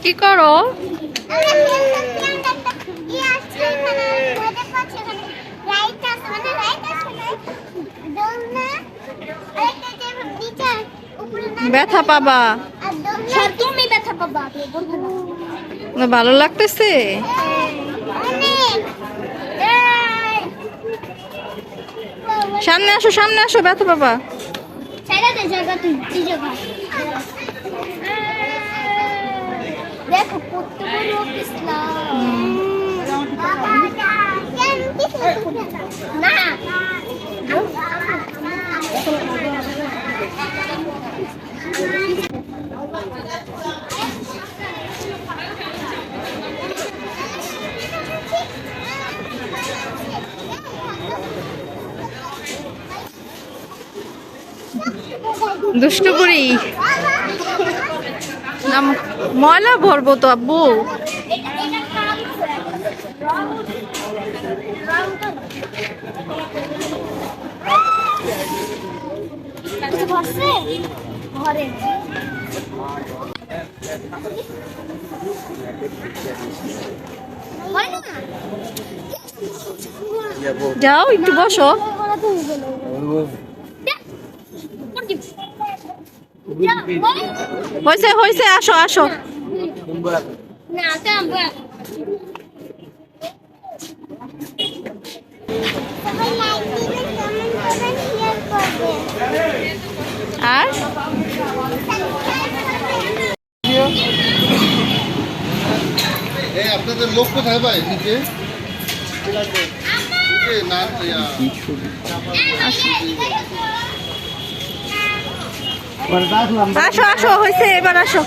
কি করো? ব্যথা পাবা? তুমি ব্যথা পাবা। ভালো লাগতেছে? সামনে আসো, সামনে আসো, ব্যথা পাবা। দেখো কত বড় ইসলাম না দুষ্টু করি না, ময়লা ভরবো তো আব্বু। যাও একটু বসো। হয়েছে হয়েছে, আসো আসো। আর আপনাদের লোক কোথায় ভাই নিচে? আসো আসো, হয়েছে, এবার আসো।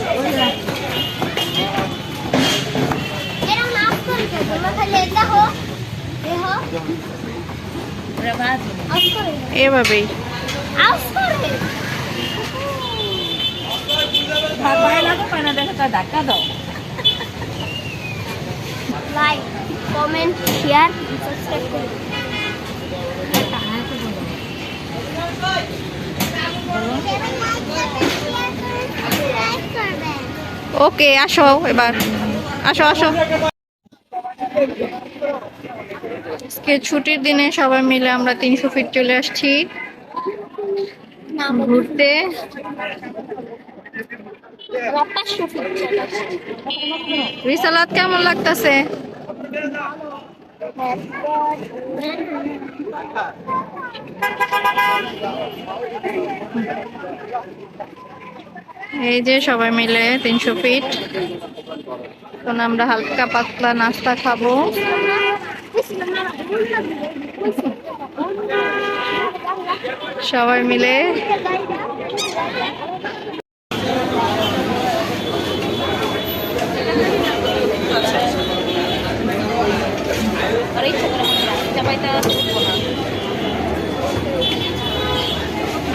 এভাবেই লাইক কমেন্ট শেয়ার সাবস্ক্রাইব করুন। ওকে, আসো এবার, আসো আসো। আজকে ছুটির দিনে সবাই মিলে আমরা 300 ফিট চলে আসছি ঘুরতে। রিসালাত কেমন লাগতেছে? এই যে সবাই মিলে 300 ফিট। এখন আমরা হালকা পাতলা নাস্তা খাবো। সবাই মিলে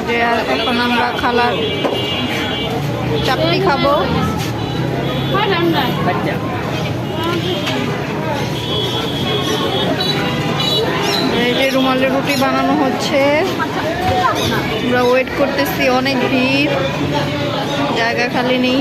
যে এখন আমরা খালার চাপটি খাবো। এই যে রুমালের রুটি বানানো হচ্ছে, আমরা ওয়েট করতেছি, অনেক ভিড়, জায়গা খালি নেই।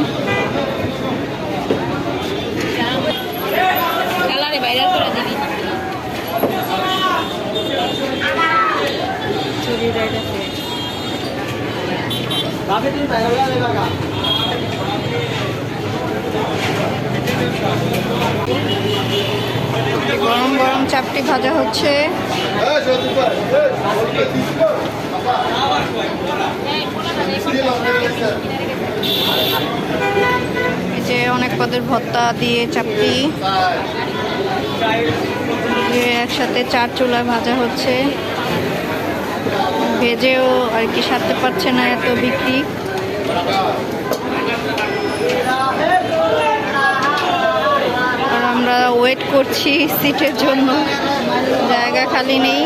গরম গরম চাপটি ভাজা হচ্ছে। এই যে অনেক পদের ভর্তা দিয়ে চাপটি একসাথে 4 চুলায় ভাজা হচ্ছে। ভেজেও আর কি সারতে পারছে না, এত বিক্রি। আর আমরা ওয়েট করছি সিটের জন্য, জায়গা খালি নেই।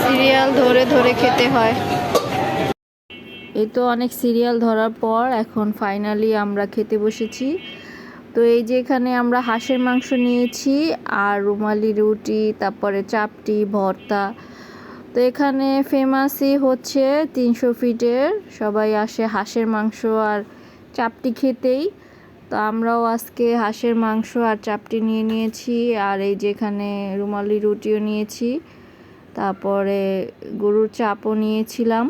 সিরিয়াল ধরে ধরে খেতে হয়। এই তো অনেক সিরিয়াল ধরার পর এখন ফাইনালি আমরা খেতে বসেছি। তো এই যে এখানে আমরা হাঁসের মাংস নিয়েছি আর রুমালি রুটি, তারপরে চাপটি, ভর্তা। তো এখানে ফেমাসই হচ্ছে 300 ফিটের, সবাই আসে হাঁসের মাংস আর চাপটি খেতেই। তো আমরাও আজকে হাঁসের মাংস আর চাপটি নিয়ে নিয়েছি, আর এই যে এখানে রুমালি রুটিও নিয়েছি, তারপরে গরুর চাপও নিয়েছিলাম।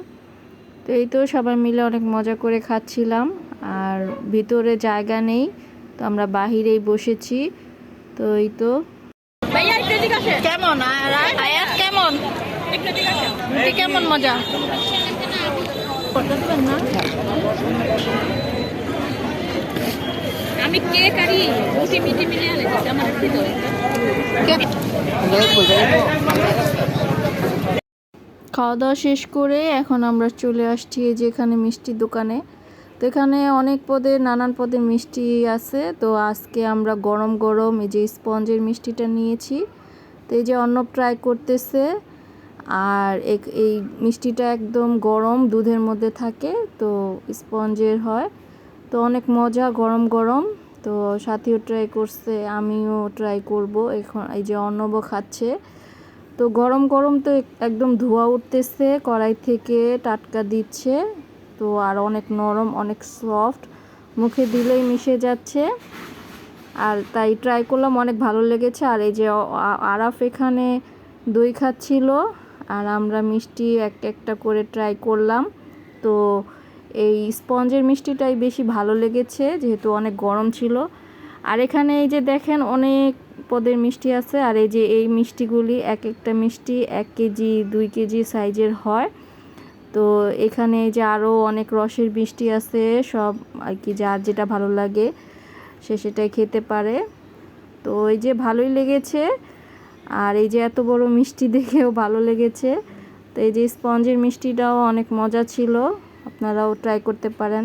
তো এই তো সবাই মিলে অনেক মজা করে খাচ্ছিলাম, আর ভিতরে জায়গা নেই তো আমরা বাহিরেই বসেছি। তো এই তো কেমন আয়াত, কেমন রুটি, কেমন মজা না? আমি কেক আর রুটি মিটি মিলিয়ে আনছি আমার ভিতরে। খাওয়া দাওয়া শেষ করে এখন আমরা চলে আসছি এই যে এখানে মিষ্টির দোকানে। তো এখানে অনেক পদের, নানান পদের মিষ্টি আছে। তো আজকে আমরা গরম গরম এই যে স্পঞ্জের মিষ্টিটা নিয়েছি। তো এই যে অর্ণব ট্রাই করতেছে, আর এই মিষ্টিটা একদম গরম দুধের মধ্যে থাকে, তো স্পঞ্জের হয়, তো অনেক মজা গরম গরম। তো সাথীও ট্রাই করছে, আমিও ট্রাই করব এখন। এই যে অর্ণবও খাচ্ছে। তো গরম গরম তো একদম ধোঁয়া উঠতেছে কড়াই থেকে, টাটকা দিচ্ছে। তো আর অনেক নরম, অনেক সফট, মুখে দিলেই মিশে যাচ্ছে। আর তাই ট্রাই করলাম, অনেক ভালো লেগেছে। আর এই যে আরাফ এখানে দই খাচ্ছিল, আর আমরা মিষ্টি একটা একটা করে ট্রাই করলাম। তো এই স্পঞ্জের মিষ্টিটাই বেশি ভালো লেগেছে, যেহেতু অনেক গরম ছিল। আর এখানে এই যে দেখেন অনেক পদের মিষ্টি আছে, আর এই যে এই মিষ্টিগুলি এক একটা মিষ্টি 1 কেজি 2 কেজি সাইজের হয়। তো এখানে এই যে আরও অনেক রসের মিষ্টি আছে, সব আর কি যার যেটা ভালো লাগে সে সেটাই খেতে পারে। তো এই যে ভালোই লেগেছে, আর এই যে এত বড় মিষ্টি দেখেও ভালো লেগেছে। তো এই যে স্পঞ্জের মিষ্টিটাও অনেক মজা ছিল, আপনারাও ট্রাই করতে পারেন।